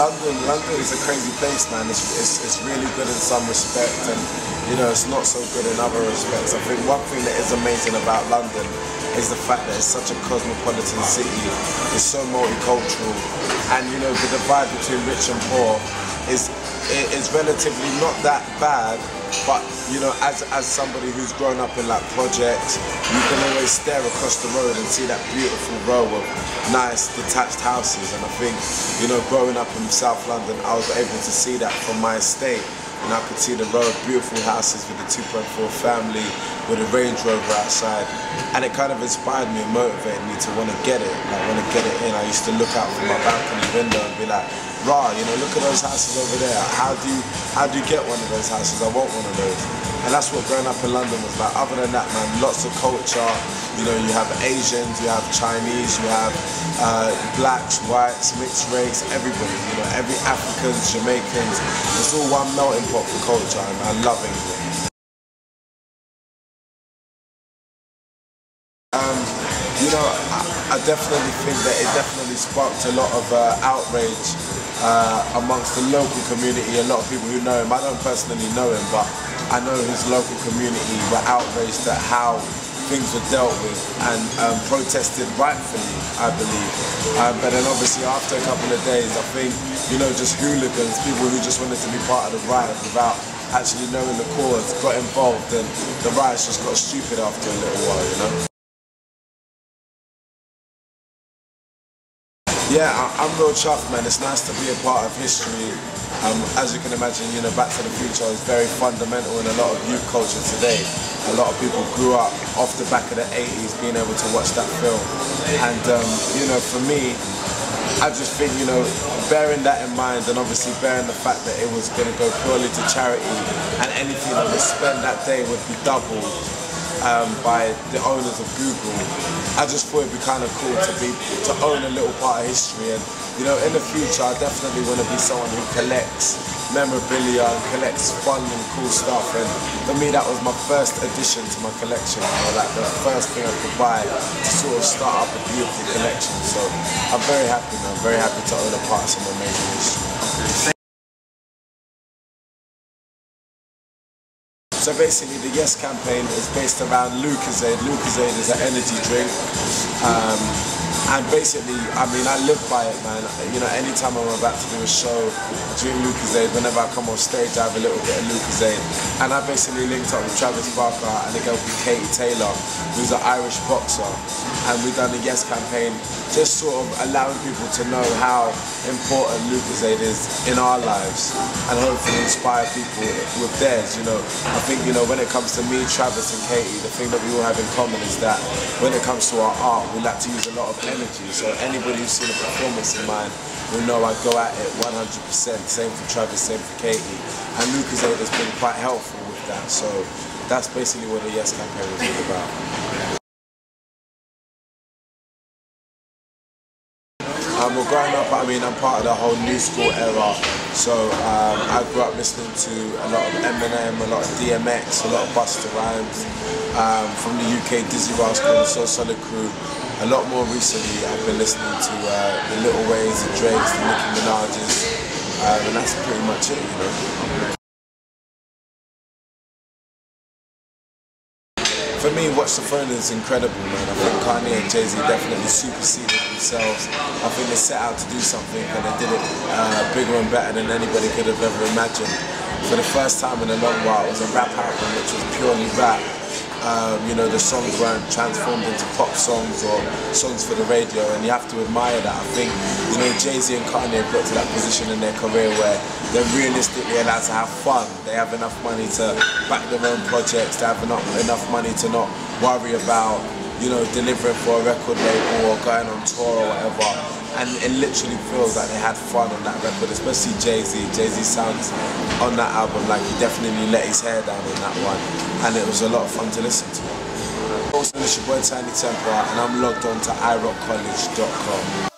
London is a crazy place, man. It's really good in some respect, and you know it's not so good in other respects. I think one thing that is amazing about London is the fact that it's such a cosmopolitan city. It's so multicultural, and you know the divide between rich and poor is relatively not that bad. But you know, as somebody who's grown up in like projects, you can always stare across the road and see that beautiful row of nice detached houses. And I think, you know, growing up in South London, I was able to see that from my estate. And I could see the row of beautiful houses with the 2.4 family, with a Range Rover outside. And it kind of inspired me and motivated me to want to get it. Like, want to get it in. I used to look out from my balcony window and be like, rah, you know, look at those houses over there. How do you get one of those houses? I want one of those. And that's what growing up in London was like. Other than that, man, lots of culture. You know, you have Asians, you have Chinese, you have blacks, whites, mixed race, everybody. You know, every Africans, Jamaicans. It's all one melting pot for culture, and I love England. You know, I definitely think that it definitely sparked a lot of outrage amongst the local community. A lot of people who know him, I don't personally know him, but I know his local community were outraged at how things were dealt with and protested rightfully, I believe. But then obviously after a couple of days, I think, you know, just hooligans, people who just wanted to be part of the riot without actually knowing the cause, got involved, and the riots just got stupid after a little while, you know. Yeah, I'm real chuffed, man. It's nice to be a part of history. As you can imagine, you know, Back to the Future is very fundamental in a lot of youth culture today. A lot of people grew up off the back of the 80s being able to watch that film. And, you know, for me, I just think, you know, bearing that in mind and obviously bearing the fact that it was going to go purely to charity and anything that was spent that day would be doubled by the owners of Google, I just thought it'd be kind of cool to own a little part of history. And you know, in the future, I definitely want to be someone who collects memorabilia and collects fun and cool stuff. And for me, that was my first addition to my collection. You know, like the first thing I could buy to sort of start up a beautiful collection. So I'm very happy, man. Very happy to own a part of some amazing history. So basically the Yes campaign is based around Lucozade. Lucozade is an energy drink. And basically, I mean, I live by it, man. You know, anytime I'm about to do a show, I drink Lucozade. Whenever I come on stage, I have a little bit of Lucozade. And I basically linked up with Travis Barker and a girl called Katie Taylor, who's an Irish boxer. And we've done the Yes campaign, just sort of allowing people to know how important Lucozade is in our lives and hopefully inspire people with theirs. You know, I think, you know, when it comes to me, Travis and Katie, the thing that we all have in common is that when it comes to our art, we like to use a lot of energy. So anybody who's seen a performance of mine will know I go at it 100%. Same for Travis, same for Katie. And Lucozade has been quite helpful with that. So that's basically what the Yes campaign was all about. Well, growing up, I mean, I'm part of the whole new school era. So I grew up listening to a lot of Eminem, a lot of DMX, a lot of Busta Rhymes. From the UK, Dizzy Rascal, the So Solid Crew. A lot more recently, I've been listening to the Little Ways, the Drakes, the Nicki Minaj's, and that's pretty much it, you know. For me, Watch the Throne is incredible, man. I think Kanye and Jay-Z definitely superseded themselves. I think they set out to do something and they did it bigger and better than anybody could have ever imagined. For the first time in a long while, it was a rap album which was purely rap. You know, the songs weren't transformed into pop songs or songs for the radio, and you have to admire that. I think, you know, Jay-Z and Kanye have got to that position in their career where they're realistically allowed to have fun. They have enough money to back their own projects, they have enough money to not worry about, you know, delivering for a record label or going on tour or whatever. And it literally feels like they had fun on that record, especially Jay-Z. Jay-Z sounds on that album like he definitely let his hair down on that one, and it was a lot of fun to listen to. Also, it's your boy Tinie Tempah, and I'm logged on to irockcollege.com.